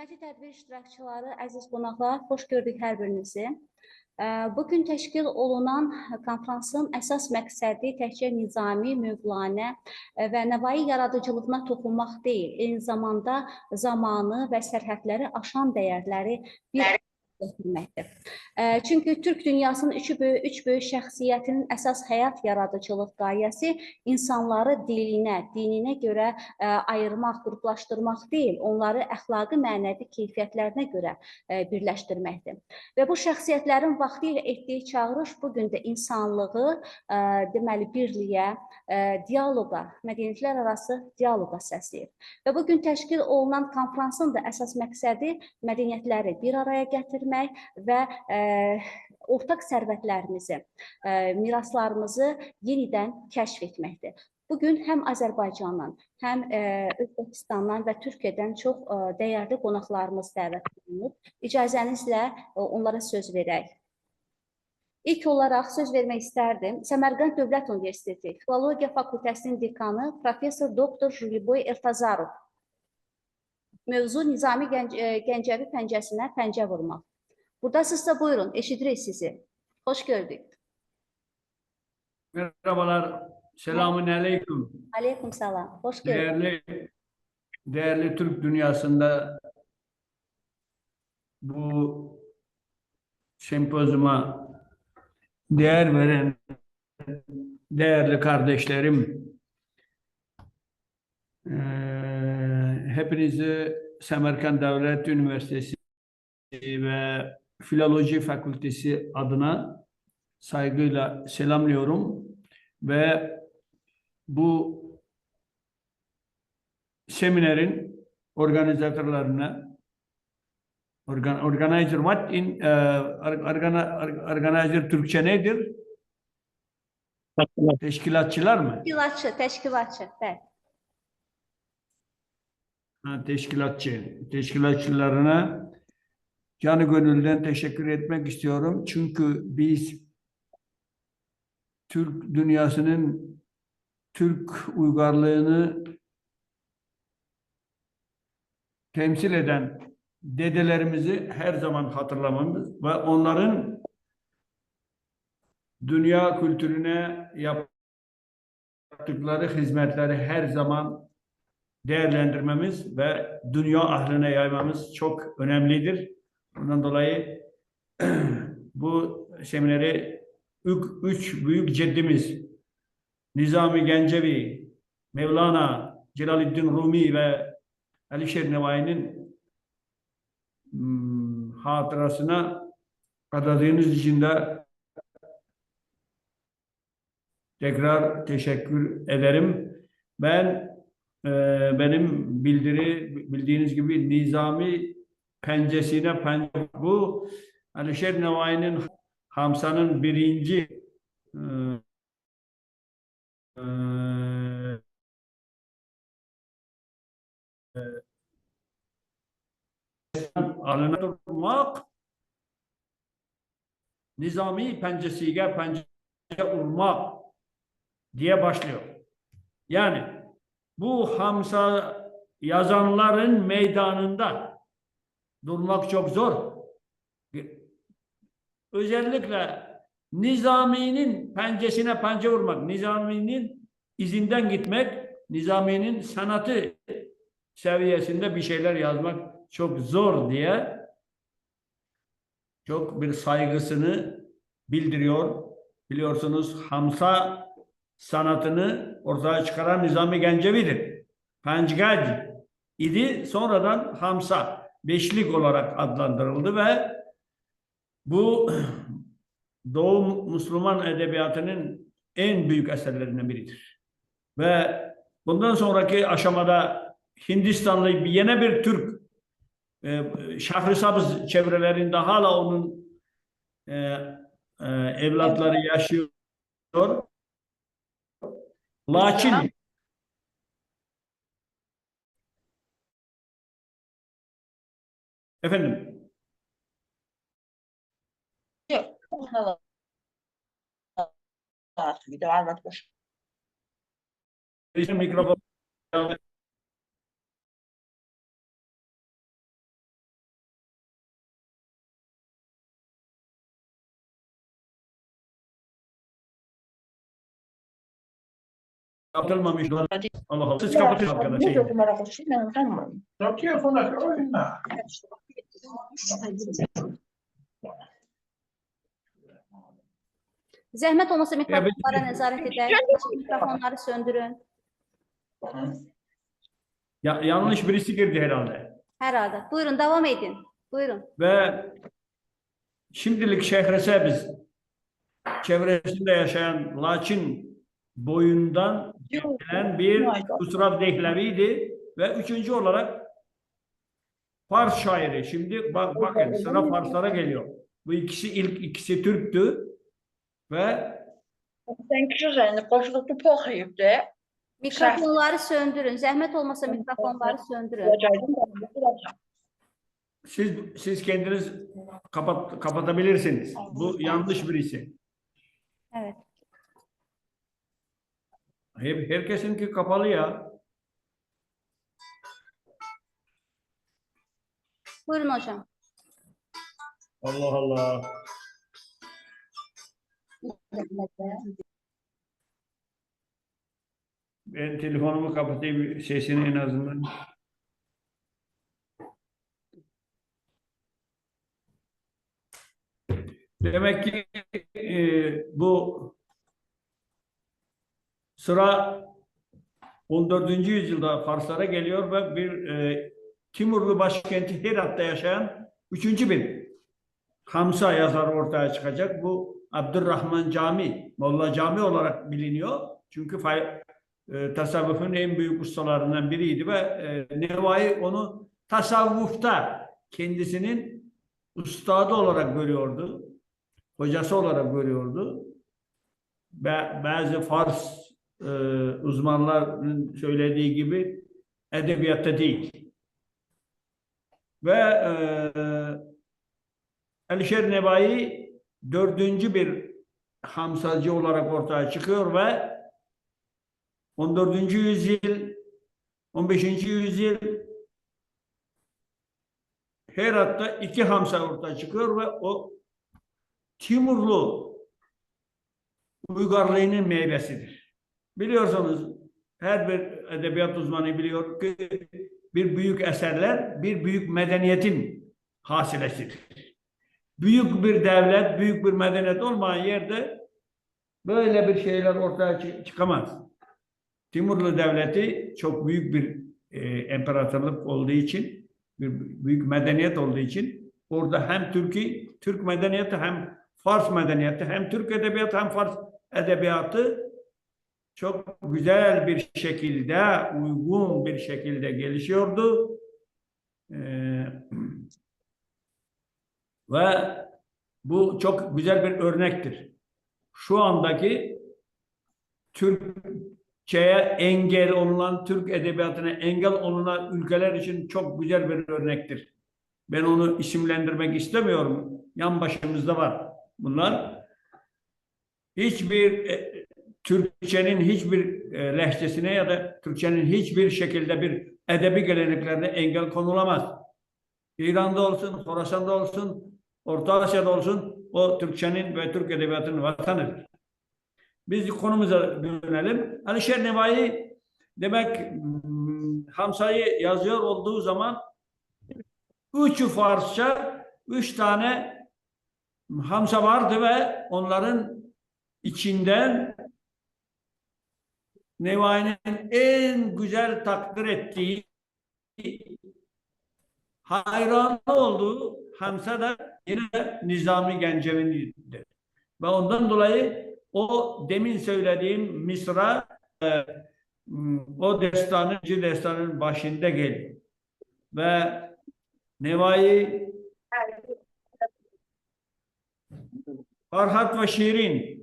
Hörmətli tədbir iştirakçıları, əziz qonaqlar, xoş gördük hər birinizi. Bugün təşkil olunan konfransın əsas məqsədi təkcə nizami, mövlanə və nəvai yaradıcılığına toxunmaq deyil, eyni zamanda zamanı və sərhədləri aşan dəyərləri bir gətirməkdir. Çünki Türk dünyasının üç böyük şəxsiyyətinin əsas həyat yaradıcılıq qayəsi insanları dininə görə ayırmaq, qruplaşdırmaq deyil, onları əxlaqi mənəvi keyfiyyətlərinə görə birləşdirməkdir. Və bu şəxsiyyətlərin vaxtilə etdiyi çağırış bugün də insanlığı deməli birliyə, dialoqa, mədəniyyətlər arası dialoqa səsləyir. Və bugün təşkil olunan konfransın da əsas məqsədi mədəniyyətləri bir araya gətirmək və ortaq sərvətlərimizi, miraslarımızı yenidən kəşf etməkdir. Bugün həm Azərbaycandan, həm Özbəkistandan və Türkiyədən çox dəyərli qonaqlarımız dəvət olunub. İcazənizlə onlara söz verək. İlk olaraq söz vermək istərdim. Səmərqənd Dövlət Universiteti Filologiya Fakültəsinin dekanı Professor Doktor Juliboy Ertazarov. Mövzu Nizami Gəncəvi pəncəsinə pəncə vurmaq. Buradasınızsa buyurun, eşidirik sizi. Hoş gördük. Merhabalar, selamun aleyküm. Aleyküm selam, hoş gördük. Değerli Türk dünyasında bu sempozyuma değer veren değerli kardeşlerim, hepinizi Semerkant Devlet Üniversitesi ve Filoloji Fakültesi adına saygıyla selamlıyorum ve bu seminerin organizatörlerine organizer Türkçe nedir? Teşkilatçılar mı? Teşkilatçı, evet. Teşkilatçılarına canı gönülden teşekkür etmek istiyorum. Çünkü biz Türk dünyasının Türk uygarlığını temsil eden dedelerimizi her zaman hatırlamamız ve onların dünya kültürüne yaptıkları hizmetleri her zaman değerlendirmemiz ve dünya ahline yaymamız çok önemlidir. Bundan dolayı bu semineri üç büyük ceddimiz Nizami Gencevi, Mevlana Celaleddin Rumi ve Alişer Nevai'nin hatırasına adadığınız için de tekrar teşekkür ederim. Benim bildiğiniz gibi Nizami pencesine pence, bu Alişer Nevai'nin Hamsa'nın birinci alına durmak, Nizami pencesiyle pence vurmak diye başlıyor. Yani bu Hamsa yazanların meydanında durmak çok zor. Özellikle Nizami'nin pencesine pence vurmak, Nizami'nin izinden gitmek, Nizami'nin sanatı seviyesinde bir şeyler yazmak çok zor diye çok bir saygısını bildiriyor. Biliyorsunuz Hamsa sanatını ortaya çıkaran Nizami Gencevi'dir. Pencgac idi, sonradan Hamsa, beşlik olarak adlandırıldı ve bu Doğu Müslüman edebiyatının en büyük eserlerinden biridir. Ve bundan sonraki aşamada Hindistanlı yine bir Türk Şahrisabz çevrelerinde hala onun evlatları yaşıyor. Lakin efendim mikrofon kapatılmamış. Allah Allah. Siz kapatın arkadaşlar. Yok ya, buna oyna. Zəhmət olmasa mikrofonlara nəzarət edək. Mikrofonları söndürün. Yanlış birisi girdi herhalde. Hər halda. Buyurun, davam edin. Buyurun. Ve şimdilik Şehresebiz çevresinde yaşayan lakin boyundan gelen bir Hüsrev Dehleviydi ve üçüncü olarak Fars şairi. Şimdi bakın sıra Farslara geliyor. Bu ilk ikisi Türktü ve Sen güzel, koşuluklu pohayıp de. Mikrofonları söndürün. Zəhmət olmasa mikrofonları söndürün. siz kendiniz kapatabilirsiniz. Bu yanlış birisi. Evet. Herkesinki kapalı ya. Buyurun hocam. Allah Allah. Ben telefonumu kapatayım sesini en azından. Demek ki bu sıra 14. yüzyılda Farslara geliyor ve bir Timurlu başkenti Herat'ta yaşayan 3. bir Hamsa yazarı ortaya çıkacak. Bu Abdurrahman Cami, Molla Cami olarak biliniyor. Çünkü tasavvufun en büyük ustalarından biriydi ve Nevai onu tasavvufta kendisinin ustadı olarak görüyordu. Hocası olarak görüyordu. Bazı Fars uzmanların söylediği gibi edebiyatta değil. Ve Alişer Nevai 4. bir Hamsacı olarak ortaya çıkıyor ve 14. yüzyıl, 15. yüzyıl Herat'ta 2 Hamsa ortaya çıkıyor ve o Timurlu uygarlığının meyvesidir. Biliyorsunuz her bir edebiyat uzmanı biliyor ki bir büyük eserler bir büyük medeniyetin hasilesidir. Büyük bir devlet, büyük bir medeniyet olmayan yerde böyle bir şeyler ortaya çıkamaz. Timurlu Devleti çok büyük bir imparatorluk olduğu için, bir büyük medeniyet olduğu için orada hem Türk medeniyeti hem Fars medeniyeti hem Türk edebiyatı hem Fars edebiyatı çok güzel bir şekilde, uygun bir şekilde gelişiyordu. Ve bu çok güzel bir örnektir. Şu andaki Türkçe'ye engel olunan, Türk edebiyatına engel olunan ülkeler için çok güzel bir örnektir. Ben onu isimlendirmek istemiyorum. Yan başımızda var bunlar. Hiçbir Türkçenin hiçbir lehçesine ya da Türkçenin hiçbir şekilde bir edebi geleneklerine engel konulamaz. İran'da olsun, Horasan'da olsun, Orta Asya'da olsun o Türkçenin ve Türk edebiyatının vatanıdır. Biz konumuza dönelim. Alişer Nevai demek Hamsa'yı yazıyor olduğu zaman 3'ü Farsça, 3 tane Hamsa vardı ve onların içinden Nevai'nin en güzel takdir ettiği, hayranı olduğu Hamsa da yine Nizami Gencevi'dir. Ve ondan dolayı o demin söylediğim Mısır'a o destanın başında geliyor. Ve Nevai Farhat ve Şirin,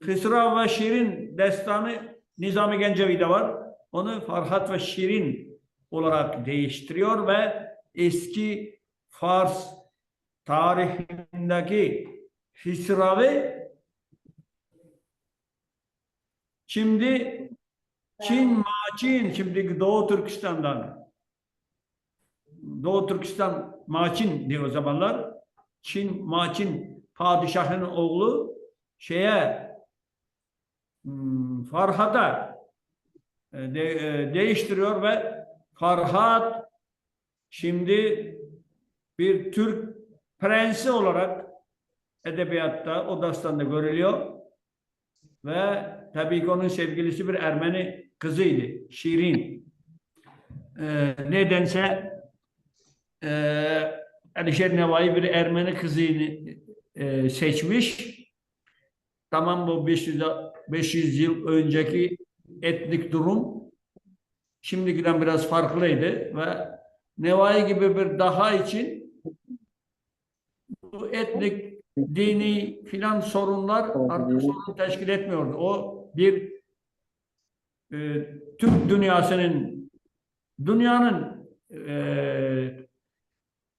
Hüsrev ve Şirin destanı Nizami Gencevi'de var. Onu Farhat ve Şirin olarak değiştiriyor ve eski Fars tarihindeki Hüsrev'i şimdi Maçin, şimdi Doğu Türkistan Maçin diyor o zamanlar. Maçin padişahın oğlu Farhat'a değiştiriyor ve Farhat şimdi bir Türk prensi olarak edebiyatta, o dastanda görülüyor ve tabii ki onun sevgilisi bir Ermeni kızıydı, Şirin. Nedense Alişer Nevai bir Ermeni kızını seçmiş. Tamam, bu 500 yıl önceki etnik durum şimdikiden biraz farklıydı ve Nevai gibi bir daha için bu etnik, dini filan sorunlar artık sorun teşkil etmiyordu. O bir Türk dünyanın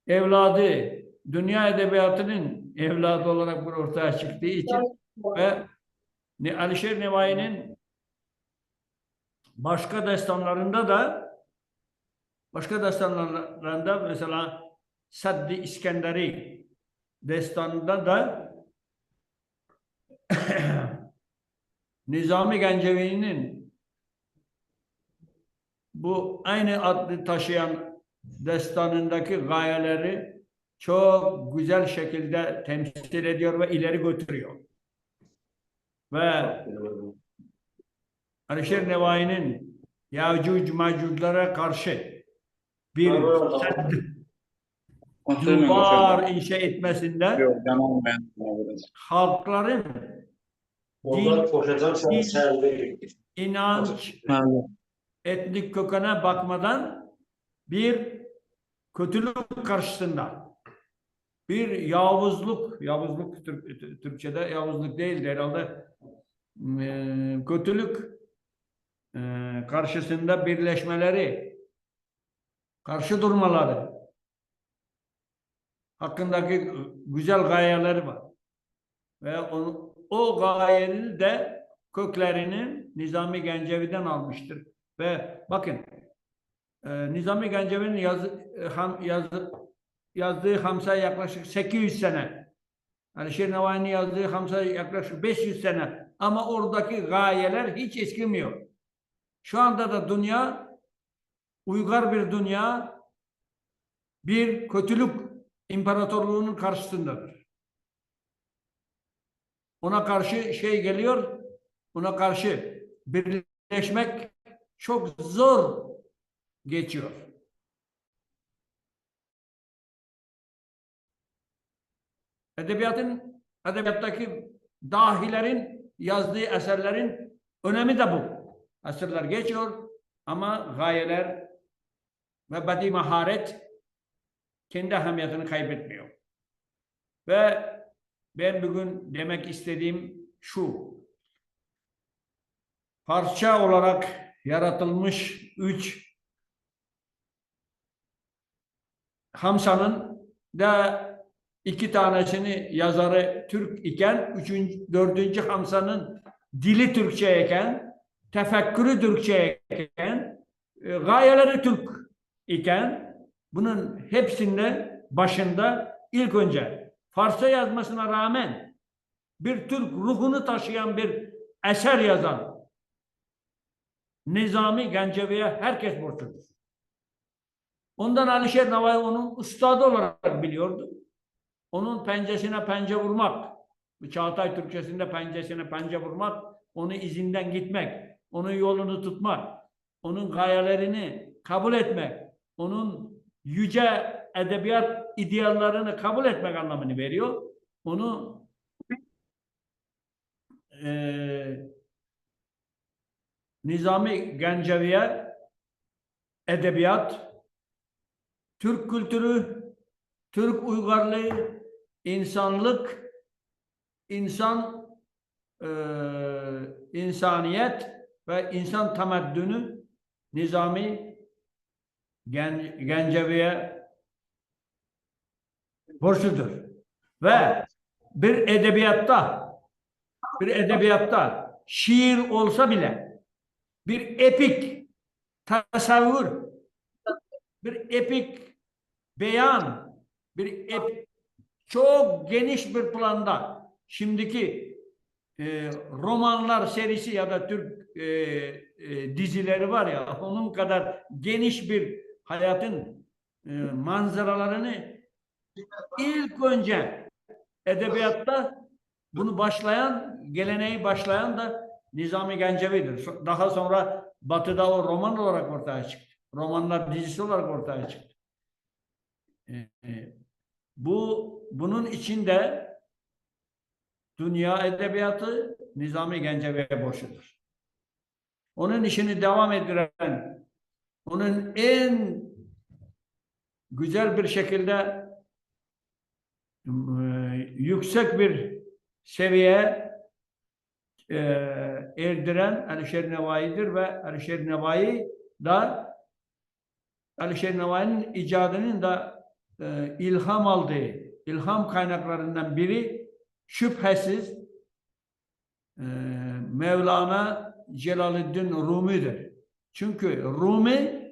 evladı, dünya edebiyatının evladı olarak bir ortaya çıktığı için ve Alişer Nevai'nin başka destanlarında mesela Saddi İskenderi destanında da Nizami Gencevi'nin bu aynı adlı taşıyan destanındaki gayeleri çok güzel şekilde temsil ediyor ve ileri götürüyor. Ve Alişer Nevai'nin Yağcuc Macuc'lara karşı bir duvar inşa etmesinde halkların inanç, etnik kökene bakmadan bir kötülük karşısında bir yavuzluk Türkçe'de yavuzluk değildi herhalde, kötülük karşısında birleşmeleri, karşı durmaları hakkındaki güzel gayeleri var. Ve o gayenin de köklerini Nizami Gencevi'den almıştır. Ve bakın Nizami Gencevi'nin yazdığı Hamsa yaklaşık 800 sene. Alişer Nevai'nin yazdığı Hamsa yaklaşık 500 sene. Ama oradaki gayeler hiç eskimiyor. Şu anda da dünya, uygar bir dünya, bir kötülük imparatorluğunun karşısındadır. Ona karşı geliyor, ona karşı birleşmek çok zor geçiyor. Edebiyattaki dahilerin yazdığı eserlerin önemi de bu. Asırlar geçiyor ama gayeler ve bedi maharet kendi ehemmiyetini kaybetmiyor. Ve ben bugün demek istediğim şu: parça olarak yaratılmış 3 Hamsa'nın da 2 tanesini yazarı Türk iken, 4. Hamsa'nın dili Türkçe iken, tefekkürü Türkçe iken, gayeleri Türk iken, bunun hepsinde başında ilk önce Farsça yazmasına rağmen bir Türk ruhunu taşıyan bir eser yazan Nizami Gencevi'ye herkes borçludur. Ondan Alişer Nevai onun üstadı olarak biliyordu. Onun pencesine pence vurmak, Çağatay Türkçesinde pencesine pence vurmak, onun izinden gitmek, onun yolunu tutmak, onun gayelerini kabul etmek, onun yüce edebiyat ideallerini kabul etmek anlamını veriyor. Onu Nizami Gencevi'ye edebiyat, Türk kültürü, Türk uygarlığı, insanlık, insaniyet ve insan temeddünü Nizami Gencevi'ye borçludur. Ve bir edebiyatta şiir olsa bile bir epik tasavvur, bir epik beyan, çok geniş bir planda şimdiki romanlar serisi ya da Türk dizileri var ya, onun kadar geniş bir hayatın manzaralarını ilk önce edebiyatta bunu geleneği başlayan da Nizami Gencevi'dir. Daha sonra Batı'da o roman olarak ortaya çıktı. Romanlar dizisi olarak ortaya çıktı. Bunun içinde dünya edebiyatı Nizami Gencevi'ye borçludur. Onun işini devam ettiren, onun en güzel bir şekilde yüksek bir seviyeye erdiren Alişer Nevai'dir ve Alişer Nevai da Alişer Nevai'nin icadının da ilham aldığı, ilham kaynaklarından biri şüphesiz Mevlana Celaleddin Rumi'dir. Çünkü Rumi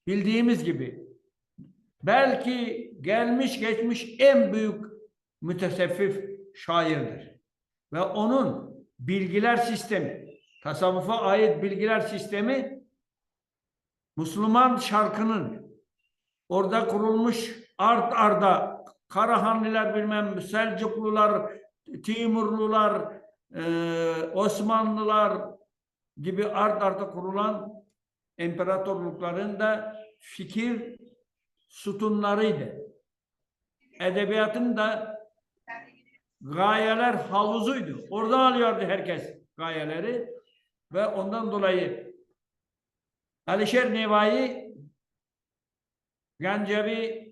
bildiğimiz gibi belki gelmiş geçmiş en büyük müteseffif şairdir. Ve onun bilgiler sistemi, tasavvufa ait bilgiler sistemi Müslüman şarkının orada kurulmuş art arda Karahanlılar, bilmem Selçuklular, Timurlular, Osmanlılar gibi art arda kurulan imparatorlukların da fikir sütunlarıydı. Edebiyatın da gayeler havuzuydu. Oradan alıyordu herkes gayeleri ve ondan dolayı Alişer Nevai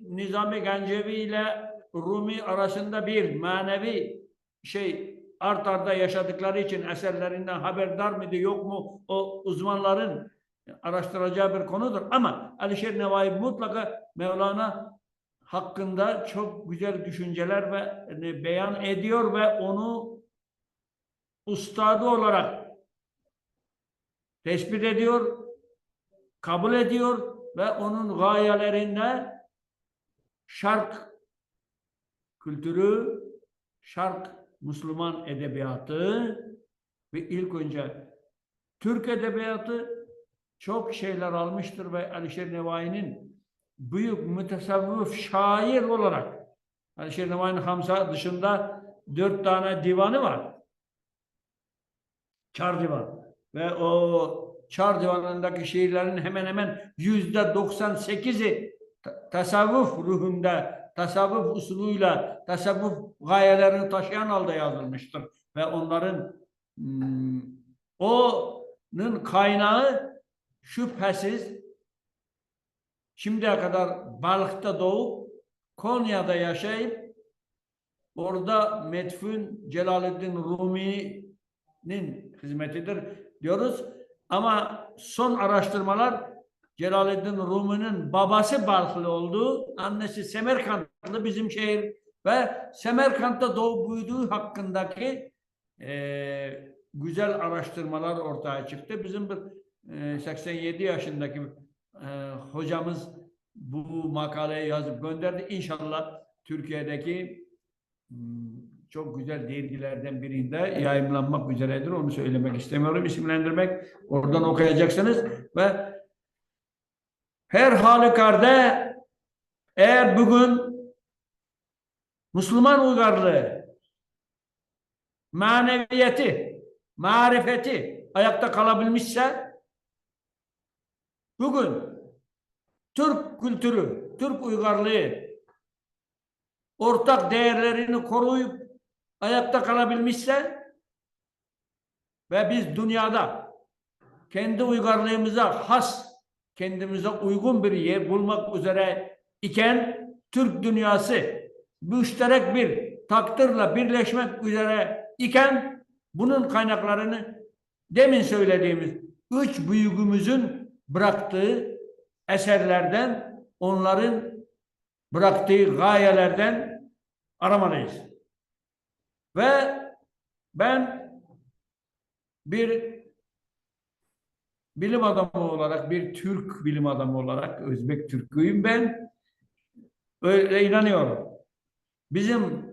Nizami Gencevi ile Rumi arasında bir manevi art arda yaşadıkları için eserlerinden haberdar mıydı yok mu, o uzmanların araştıracağı bir konudur. Ama Alişer Nevai mutlaka Mevlana hakkında çok güzel düşünceler ve beyan ediyor ve onu ustadı olarak tespit ediyor, kabul ediyor ve onun gayelerinde Şark kültürü, Şark Müslüman edebiyatı ve ilk önce Türk edebiyatı çok şeyler almıştır ve Alişer Nevai'nin büyük mütesavvıf şair olarak Alişer Nevai'nin Hamza dışında 4 tane divanı var. Çar Divan. Ve o Çar Divanı'ndaki şiirlerin hemen hemen %98'i tasavvuf ruhunda, tasavvuf usuluyla, tasavvuf gayelerini taşıyan halde yazılmıştır. Ve onların onun kaynağı şüphesiz şimdiye kadar Balık'ta doğup Konya'da yaşayıp orada metfun Celaleddin Rumi'nin hizmetidir diyoruz. Ama son araştırmalar Celaleddin Rumi'nin babası Balklı olduğu, annesi Semerkantlı bizim şehir ve Semerkant'ta doğup büyüdüğü hakkındaki güzel araştırmalar ortaya çıktı. Bizim bir 87 yaşındaki hocamız bu makaleyi yazıp gönderdi. İnşallah Türkiye'deki çok güzel dergilerden birinde yayımlanmak üzeredir. Onu söylemek istemiyorum, isimlendirmek. Oradan okuyacaksınız ve her halükarda eğer bugün Müslüman uygarlığı maneviyeti, marifeti ayakta kalabilmişse bugün Türk kültürü, Türk uygarlığı ortak değerlerini koruyup ayakta kalabilmişse ve biz dünyada kendi uygarlığımıza has, kendimize uygun bir yer bulmak üzere iken Türk dünyası müşterek bir takdirle birleşmek üzere iken bunun kaynaklarını demin söylediğimiz 3 büyüğümüzün bıraktığı eserlerden, onların bıraktığı gayelerden aramalıyız. Ve ben bir bilim adamı olarak, bir Türk bilim adamı olarak, Özbek Türk'üyüm ben, öyle inanıyorum. Bizim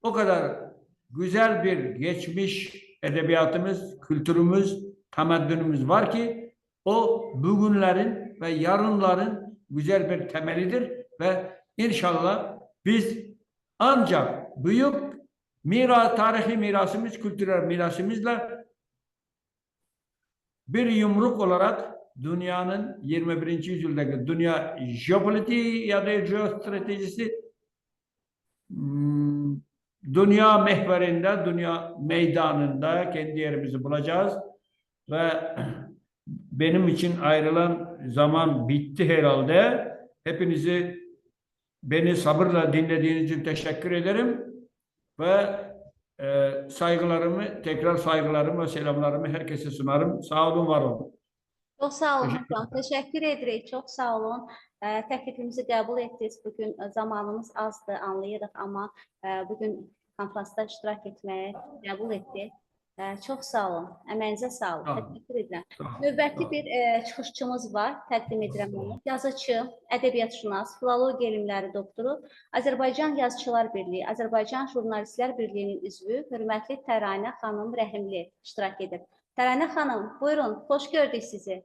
o kadar güzel bir geçmiş edebiyatımız, kültürümüz, temeddünümüz var ki o bugünlerin ve yarınların güzel bir temelidir ve inşallah biz ancak büyük tarihi mirasımız, kültürel mirasımızla bir yumruk olarak dünyanın 21. yüzyıldaki dünya jeopolitiği ya da jeostratejisi dünya mehverinde, dünya meydanında kendi yerimizi bulacağız ve benim için ayrılan zaman bitti herhalde. Hepinizi beni sabırla dinlediğiniz için teşekkür ederim ve tekrar saygılarımı ve selamlarımı herkese sunarım. Sağ olun, var olun. Çox sağ olun Teşekkür hocam. Təşəkkür edirik. Çox sağ olun. Təklifimizi qəbul etdiniz. Bugün zamanımız azdır, anlayırıq, amma bugün konferansda iştirak etməyi qəbul etdik. Çox sağ olun. Əməyinizə sağlıq. Sağ olun. Təşəkkür edirəm. Sağ olun. Növbəti bir çıxışçımız var. Təqdim edirəm onu. Yazıcı, ədəbiyyatşünas, filologiya elmləri doktoru, Azərbaycan Yazıçılar Birliyi, Azərbaycan Jurnalistlər Birliyinin üzvü, hörmətli Təranə xanım Rəhimli iştirak edib. Təranə xanım, buyurun, xoş gördük sizi.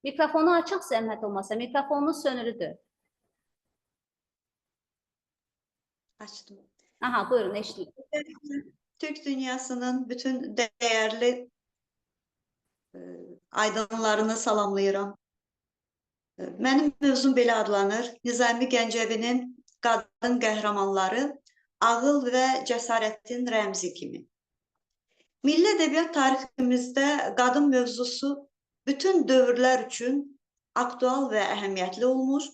Mikrofonu açıq zəhmət olmasa, mikrofonunuz sönülüdür. Açtım. Aha, buyurun, eşitlik. Türk dünyasının bütün değerli aydınlarını salamlayıram. Mənim mövzum belə adlanır. Nizami Gəncəvinin qadın qəhrəmanları ağıl və cəsarətin rəmzi kimi. Milli ədəbiyyat tariximizdə qadın mövzusu bütün dövrlər üçün aktual və əhəmiyyətli olmuş.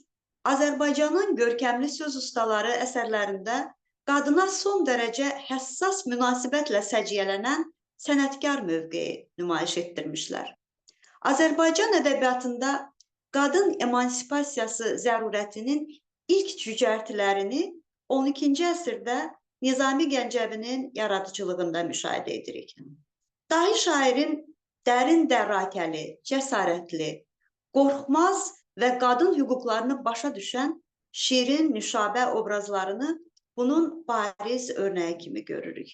Azərbaycanın görkəmli söz ustaları əsərlərində qadına son dərəcə həssas münasibətlə səciyyələnən sənətkar mövqeyi nümayiş etdirmişlər. Azərbaycan ədəbiyyatında qadın emansipasiyası zərurətinin ilk cücərtilərini 12-ci əsrdə Nizami Gəncəvinin yaradıcılığında müşahidə edirik. Dahi şairin dərin dərrakəli, cəsarətli, qorxmaz və qadın hüquqlarını başa düşən şirin, nüşabə obrazlarını bunun bariz örnəyi kimi görürük.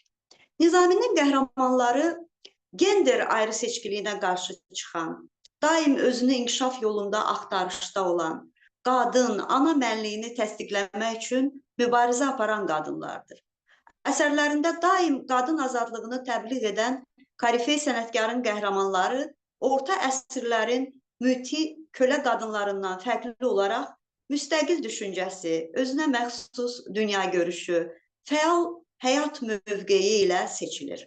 Nizaminin qəhrəmanları gender ayrı seçkiliyinə qarşı çıxan, daim özünü inkişaf yolunda axtarışda olan, qadın, ana mənliyini təsdiqləmək üçün mübarizə aparan qadınlardır. Əsərlərində daim qadın azadlığını təbliğ edən Karifey sənətkarın qəhrəmanları orta əsrlərin müti kölə qadınlarından fərqli olaraq müstəqil düşüncəsi, özünə məxsus dünya görüşü, fəal həyat mövqeyi ilə seçilir.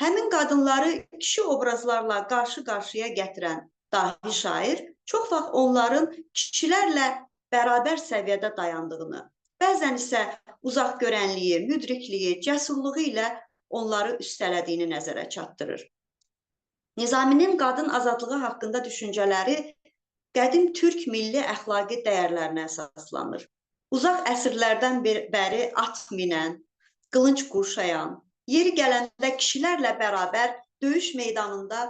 Həmin qadınları kişi obrazlarla qarşı-qarşıya gətirən dahi şair çox vaxt onların kişilərlə bərabər səviyyədə dayandığını, bəzən isə uzaq görənliyi, müdrikliyi, cəsurluğu ilə onları üstələdiyini nəzərə çatdırır. Nizaminin qadın azadlığı haqqında düşüncələri qədim türk milli əxlaqi dəyərlərinə əsaslanır. Uzaq əsrlərdən bəri at minən, qılınc qurşayan, yeri gələndə kişilərlə bərabər döyüş meydanında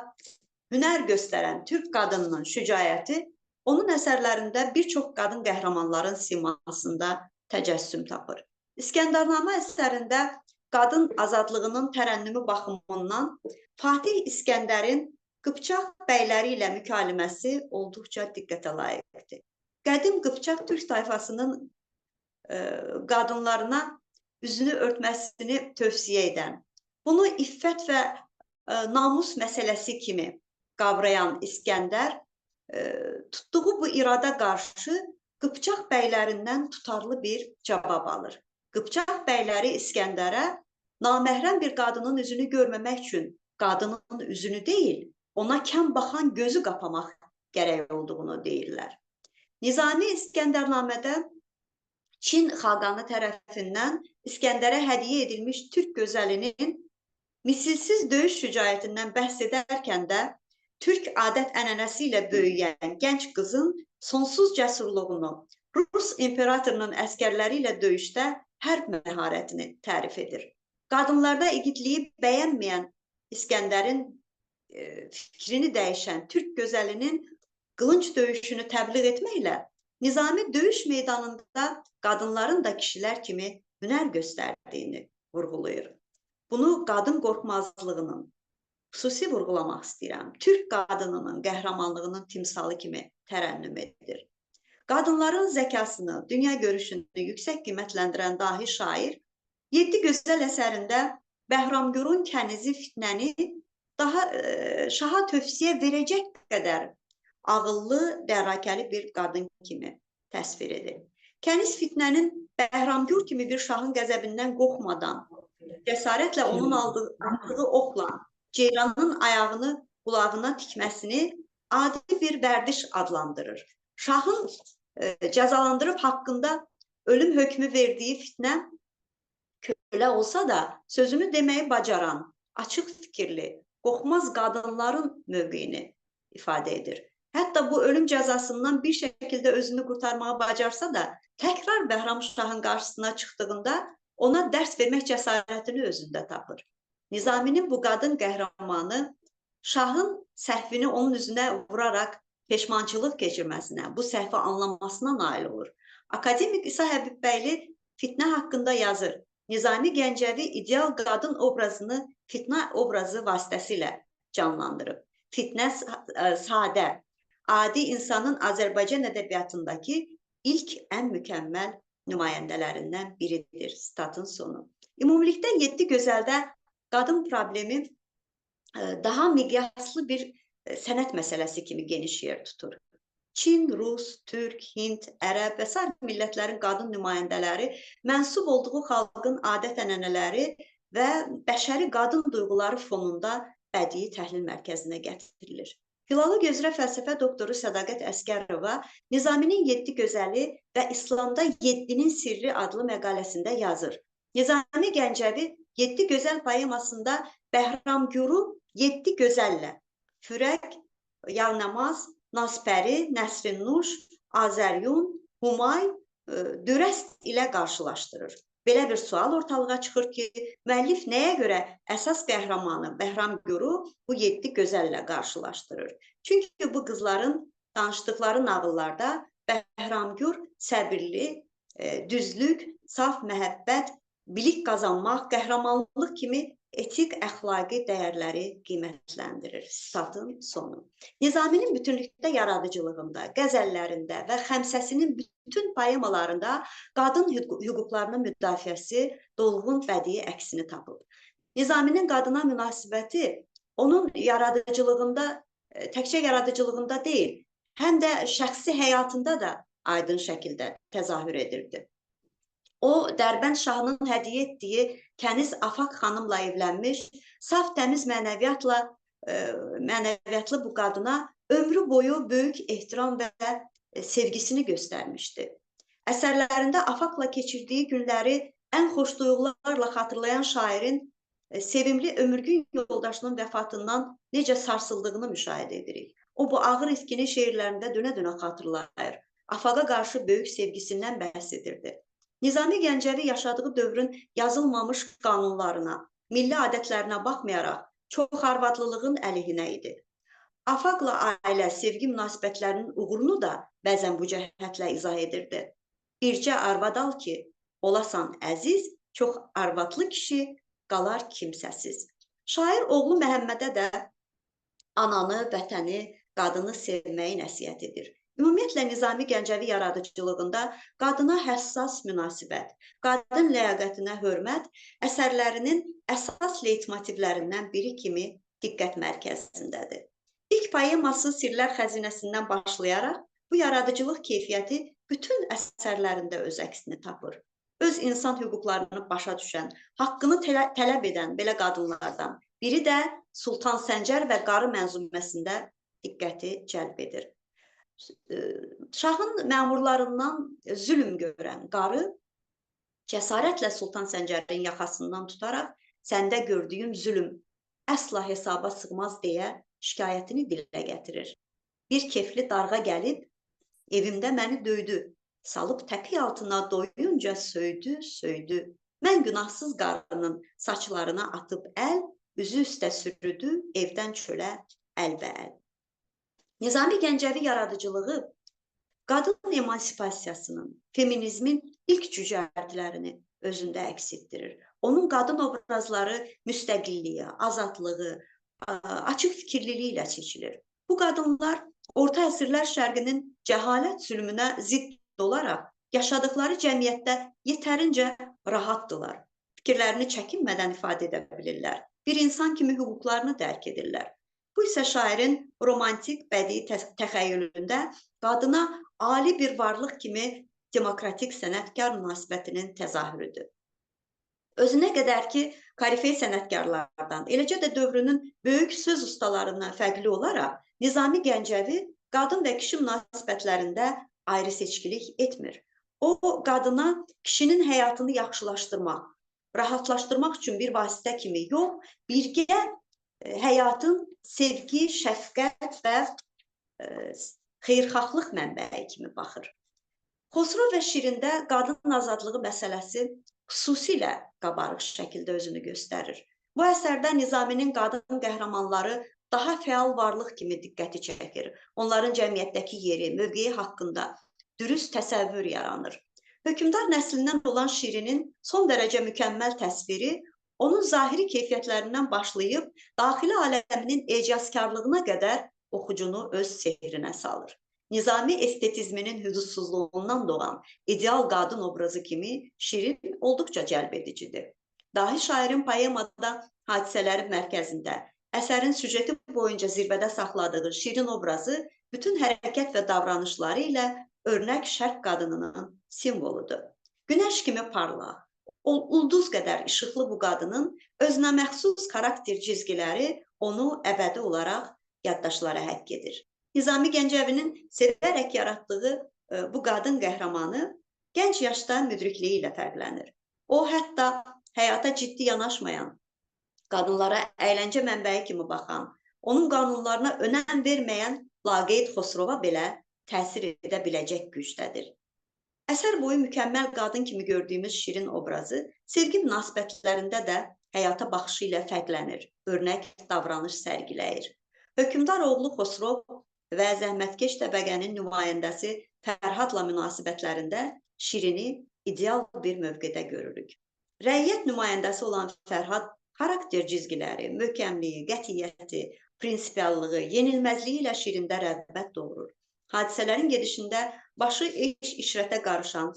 hünər göstərən türk qadınının şücaəti onun əsərlərində bir çox qadın qəhrəmanların simasında təcəssüm tapır. İskəndərnamə əsərində qadın azadlığının tərənnümü baxımından Fatih İskəndərin Qıpçaq bəyləri ilə mükaliməsi olduqca diqqətə layiqdir. Qədim Qıpçaq türk tayfasının qadınlarına üzünü örtməsini tövsiyə edən, bunu iffət və namus məsələsi kimi qavrayan İskəndər tutduğu bu irada qarşı Qıpçaq bəylərindən tutarlı bir cavab alır. Qıpçaq bəyləri İskəndərə naməhrəm bir qadının üzünü görməmək üçün qadının üzünü deyil, ona kəm baxan gözü qapamaq gərək olduğunu deyirlər. Nizami İskəndərnamədə Çin xaqanı tərəfindən İskəndərə hədiyyə edilmiş türk gözəlinin misilsiz döyüş şücaətindən bəhs edərkən də türk adət-ənənəsi ilə böyüyən gənc qızın sonsuz cəsurluğunu, Rus imperatorunun əskərləri ilə döyüşdə hərb məharətini tərif edir. Qadınlarda igidliyi bəyənməyən İskəndərin fikrini dəyişən türk gözəlinin qılınc döyüşünü təbliğ etməklə Nizami döyüş meydanında qadınların da kişilər kimi hünər göstərdiyini vurğulayır. Bunu qadın qorxmazlığının, xüsusi vurğulamaq istəyirəm, Türk qadınının qəhrəmanlığının timsalı kimi tərənnüm edir. Qadınların zəkasını, dünya görüşünü yüksək qiymətləndirən dahi şair 7 gözəl əsərində Bəhramgurun kənizi Fitnəni daha şaha tövsiyə verəcək qədər ağıllı, dərakəli bir qadın kimi təsvir edir. Kəniz Fitnənin Bəhramgur kimi bir şahın qəzəbindən qorxmadan, cəsarətlə onun atdığı oxla ceyranın ayağını qulağına tikməsini adi bir vərdiş adlandırır. Şahın cəzalandırıb haqqında ölüm hökmü verdiyi Fitnə kölə olsa da sözünü deməyi bacaran, açıq fikirli, qorxmaz qadınların mövqeyini ifadə edir. Hətta bu ölüm cəzasından bir şəkildə özünü qurtarmağı bacarsa da, təkrar Bəhram Şahın qarşısına çıxdığında ona dərs vermək cəsarətini özündə tapır. Nizaminin bu qadın qəhrəmanı şahın səhvini onun üzünə vuraraq peşmançılıq keçirməsinə, bu səhvi anlamasına nail olur. Akademik İsa Həbibbəyli Fitnə haqqında yazır. Nizami Gəncəvi ideal qadın obrazını Fitnə obrazı vasitəsilə canlandırıb. Fitnə sadə, adi insanın Azərbaycan ədəbiyyatındakı ilk ən mükəmməl nümayəndələrindən biridir. Statın sonu. Ümumilikdə 7 gözəldə qadın problemi daha miqyaslı bir sənət məsələsi kimi geniş yer tutur. Çin, Rus, Türk, Hind, Ərəb və sair millətlərin qadın nümayəndələri mənsub olduğu xalqın adət-ənənələri və bəşəri qadın duyğuları fonunda bədii təhlil mərkəzinə gətirilir. Filologiya üzrə fəlsəfə doktoru Sədaqət Əsgərova Nizaminin 7 gözəli və İslamda 7-nin sirri adlı məqaləsində yazır. Nizami Gəncəvi 7 gözəl poemasında Bəhramguru 7 gözəllə Fürək, Yalnamaz, Naspəri, Nəsrin-Nuş, Azəryun, Humay, Dürəst ilə qarşılaşdırır. Belə bir sual ortalığa çıxır ki, müəllif nəyə görə əsas qəhrəmanı Bəhramguru bu 7 gözəllə qarşılaşdırır? Çünki bu qızların danışdıqları nağıllarda Bəhramgur səbirli, düzlük, saf məhəbbət, bilik qazanmaq, qəhrəmanlıq kimi etik, əxlaqi dəyərləri qiymətləndirir. Statın sonu. Nizaminin bütünlükdə yaradıcılığında, qəzəllərində və xəmsəsinin bütün poemalarında qadın hüquqlarının müdafiəsi dolğun bədii əksini tapıb. Nizaminin qadına münasibəti onun yaradıcılığında, təkcə yaradıcılığında deyil, həm də şəxsi həyatında da aydın şəkildə təzahür edirdi. O, Dərbənd şahının hədiyyə etdiyi Kəniz Afaq xanımla evlənmiş, saf təmiz mənəviyyatlı bu qadına ömrü boyu böyük ehtiram və sevgisini göstərmişdi. Əsərlərində Afaqla keçirdiyi günləri ən xoş duyğularla xatırlayan şairin sevimli ömürgün yoldaşının vəfatından necə sarsıldığını müşahidə edirik. O, bu ağır itkini şeirlərində dönə-dönə xatırlayır. Afaqa qarşı böyük sevgisindən bəhs edirdi. Nizami Gəncəvi yaşadığı dövrün yazılmamış qanunlarına, milli adətlərinə baxmayaraq çox arvadlılığın əleyhinə idi. Afaqla ailə sevgi münasibətlərinin uğurunu da bəzən bu cəhətlə izah edirdi. Bircə arvad al ki, olasan əziz, çox arvadlı kişi qalar kimsəsiz. Şair oğlu Məhəmmədə də ananı, vətəni, qadını sevməyi nəsihət edir. Ümumiyyətlə, Nizami Gəncəvi yaradıcılığında qadına həssas münasibət, qadın ləyaqətinə hörmət əsərlərinin əsas leytmotivlərindən biri kimi diqqət mərkəzindədir. İlk poeması Sirlər Xəzinəsindən başlayaraq bu yaradıcılıq keyfiyyəti bütün əsərlərində öz əksini tapır. Öz insan hüquqlarını başa düşən, haqqını tələb edən belə qadınlardan biri də Sultan Səncər və Qarı mənzuməsində diqqəti cəlb edir. Şahın məmurlarından zülm görən qarı cəsarətlə Sultan Səncərin yaxasından tutaraq səndə gördüyüm zülm əsla hesaba sığmaz deyə şikayətini dilə gətirir. Bir kefli darğa gəlib evimdə məni döydü, salıb təpi altına doyunca söydü, söydü. Mən günahsız qarının saçlarına atıb əl, üzü üstə sürüdü, evdən çölə əlbəəl. Nizami Gəncəvi yaradıcılığı qadın emansipasiyasının, feminizmin ilk cücərtlərini özündə əks etdirir. Onun qadın obrazları müstəqilliyi, azadlığı, açıq fikirliliyi ilə seçilir. Bu qadınlar orta əsrlər şərqinin cəhalət zülmünə zidd olaraq yaşadıkları cəmiyyətdə yetərincə rahatdılar. Fikirlərini çəkinmədən ifadə edə bilirlər. Bir insan kimi hüquqlarını dərk edirlər. Bu isə şairin romantik bədii təxəyyülündə qadına ali bir varlıq kimi demokratik sənətkar münasibətinin təzahürüdür. Özünə qədər ki, korifey sənətkarlardan, eləcə də dövrünün böyük söz ustalarından fərqli olaraq, Nizami Gəncəvi qadın və kişi münasibətlərində ayrı seçkilik etmir. O, qadına kişinin həyatını yaxşılaşdırmaq, rahatlaşdırmaq üçün bir vasitə kimi yox, birgə həyatın sevgi, şəfqət və xeyirxahlıq mənbəyi kimi baxır. Xosrov və Şirində qadın azadlığı məsələsi xüsusilə qabarıq şəkildə özünü göstərir. Bu əsərdə Nizaminin qadın qəhrəmanları daha fəal varlıq kimi diqqəti çəkir. Onların cəmiyyətdəki yeri, mövqeyi haqqında dürüst təsəvvür yaranır. Hökmdar nəslindən olan Şirinin son dərəcə mükəmməl təsviri onun zahiri keyfiyyətlərindən başlayıb daxili aləminin ecazkarlığına qədər oxucunu öz sehrinə salır. Nizami estetizminin hüdudsuzluğundan doğan ideal qadın obrazı kimi Şirin olduqca cəlb edicidir. Dahi şairin poemada hadisələrin mərkəzində, əsərin süjeti boyunca zirvədə saxladığı Şirin obrazı bütün hərəkət və davranışları ilə örnək şərq qadınının simvoludur. Günəş kimi parlaq, ulduz qədər işıqlı bu qadının özünə məxsus karakter cizgiləri onu əbədi olaraq yaddaşlara həkk edir. Nizami Gəncəvinin sevərək yaratdığı bu qadın qəhrəmanı gənc yaşda müdrikliyi ilə fərqlənir. O, hətta həyata ciddi yanaşmayan, qadınlara əyləncə mənbəyi kimi baxan, onun qanunlarına önəm verməyən laqeyd Xosrova belə təsir edə biləcək gücdədir. Əsər boyu mükəmməl qadın kimi gördüyümüz Şirin obrazı sevgi münasibətlərində də həyata baxışı ilə fərqlənir, örnək davranış sərgiləyir. Hökmdar oğlu Xosrov və zəhmətkeş təbəqənin nümayəndəsi Fərhadla münasibətlərində Şirini ideal bir mövqedə görürük. Rəiyyət nümayəndəsi olan Fərhad karakter cizgiləri, möhkəmliyi, qətiyyəti, prinsipiallığı, yenilməzliyi ilə Şirində rəğbət doğurur. Hadisələrin gedişində başı işrətə qarışan,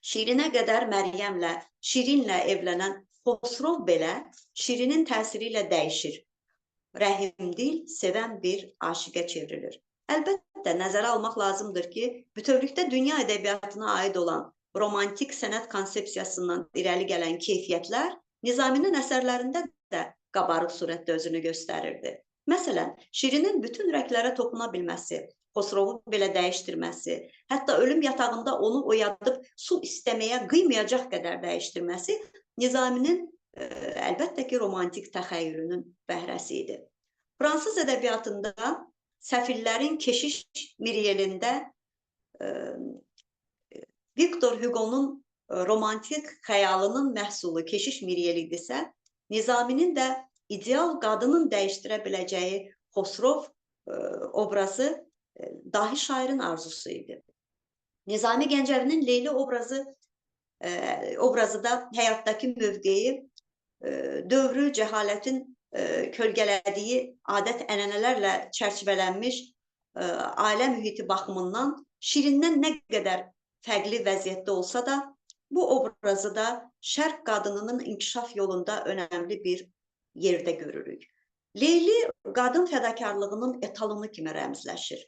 Şirinə qədər Məryəmlə, Şirinlə evlənən Xosrov belə Şirinin təsiri ilə dəyişir. Rəhimdil, sevən bir aşiqə çevrilir. Əlbəttə, nəzərə almaq lazımdır ki, bütövlükdə dünya ədəbiyyatına aid olan romantik sənət konsepsiyasından irəli gələn keyfiyyətlər Nizaminin əsərlərində də qabarıq surətdə özünü göstərirdi. Məsələn, Şirinin bütün ürəklərə toxuna bilməsi, Xosrovu belə dəyişdirməsi, hətta ölüm yatağında onu oyadıb su istəməyə qıymayacaq qədər dəyişdirməsi Nizaminin əlbəttə ki, romantik təxəyyülünün bəhrəsi idi. Fransız ədəbiyyatında Səfirlərin Keşiş Miryelində Victor Hugo'nun romantik xəyalının məhsulu Keşiş Miryeli idisə, Nizaminin də ideal qadının dəyişdirə biləcəyi Xosrov obrazı dahi şairin arzusu idi. Nizami Gəncəvinin Leyli obrazı da həyatdakı mövqeyi, dövrü, cəhalətin kölgələdiyi adət-ənənələrlə çərçivələnmiş ailə mühiti baxımından Şirindən nə qədər fərqli vəziyyətdə olsa da, bu obrazı da şərq qadınının inkişaf yolunda önəmli bir yerdə görürük. Leyli qadın fədakarlığının etalonu kimi rəmzləşir.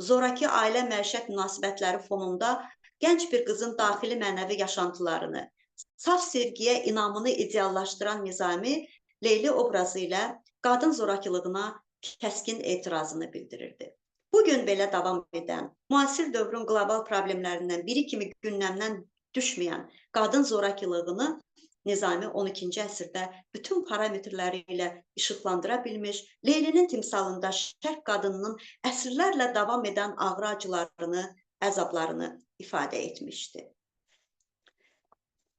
Zoraki ailə məişət münasibətləri fonunda gənc bir qızın daxili mənəvi yaşantılarını, saf sevgiyə inamını ideallaşdıran Nizami, Leyli obrazı ilə qadın zorakılığına kəskin etirazını bildirirdi. Bugün belə davam edən, müasir dövrün qlobal problemlərindən biri kimi gündəmdən düşməyən qadın zorakılığını Nizami 12-ci əsrdə bütün parametrləri ilə işıqlandıra bilmiş, Leylinin timsalında şərq qadınının əsrlərlə davam edən ağrı acılarını, əzablarını ifadə etmişdi.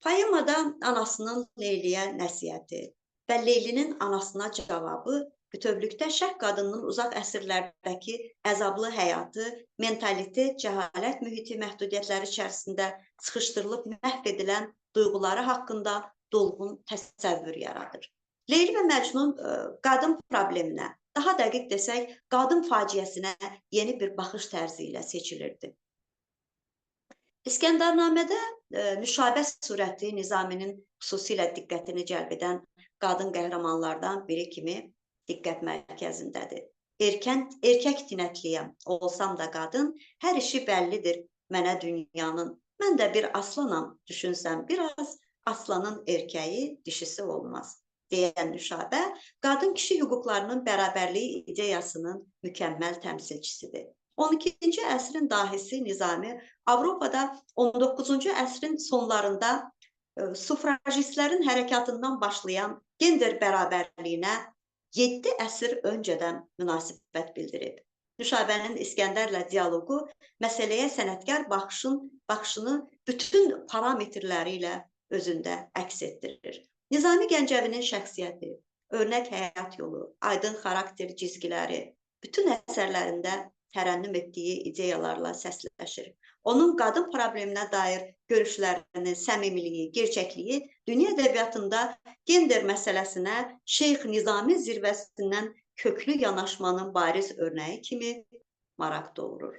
Poemada anasının Leyliyə nəsihəti və Leylinin anasına cavabı bütövlükdə şərq qadınının uzaq əsrlərdəki əzablı həyatı, mentalitet, cəhalət mühiti məhdudiyyətləri içərisində sıxışdırılıb məhv edilən duyğuları haqqında dolğun təsəvvür yaradır. Leyli və Məcnun qadın probleminə, daha dəqiq desək, qadın faciəsinə yeni bir baxış tərzi ilə seçilirdi. İskəndərnamədə Nüşabə surəti Nizaminin xüsusilə diqqətini cəlb edən qadın qəhrəmanlardan biri kimi diqqət mərkəzindədir. Erkək tinəkliyəm, olsam da qadın, hər işi bəllidir mənə dünyanın. Mən də bir aslanam, düşünsəm biraz, aslanın erkəyi dişisi olmaz, deyən Nüşabə, qadın-kişi hüquqlarının bərabərliyi ideyasının mükəmməl təmsilçisidir. 12-ci əsrin dahisi Nizami Avropada 19-cu əsrin sonlarında sufrajistlərin hərəkatından başlayan gender bərabərliyinə 7 əsr öncədən münasibət bildirib. Nüşabənin İskəndərlə dialoqu məsələyə sənətkar baxışını bütün parametrləri ilə özündə əks etdirir. Nizami Gəncəvinin şəxsiyyəti, örnək həyat yolu, aydın xarakter cizgiləri bütün əsərlərində tərənnüm etdiyi ideyalarla səsləşir. Onun qadın probleminə dair görüşlərinin səmimiliyi, gerçəkliyi dünya ədəbiyyatında gender məsələsinə Şeyx Nizami zirvəsindən köklü yanaşmanın bariz örnəyi kimi maraq doğurur.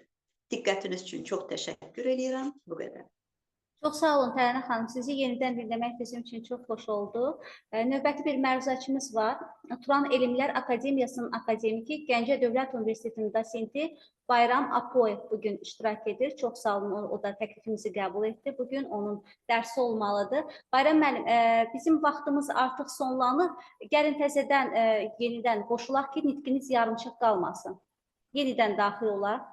Diqqətiniz üçün çox təşəkkür edirəm. Bu qədər. Çox sağ olun Tərənə xanım. Sizi yenidən dinləmək bizim üçün çox xoş oldu. Növbəti bir məruzəçimiz var. Turan Elmlər Akademiyasının akademiki Gəncə Dövlət Universitetinin dosenti Bayram Apoyev bugün iştirak edir. Çox sağ olun, o da təklifimizi qəbul etdi. Bugün onun dərsi olmalıdır. Bayram müəllim, bizim vaxtımız artıq sonlanır. Gəlin təzədən yenidən qoşulaq ki, nitqiniz yarımçıq qalmasın. Yenidən daxil olar.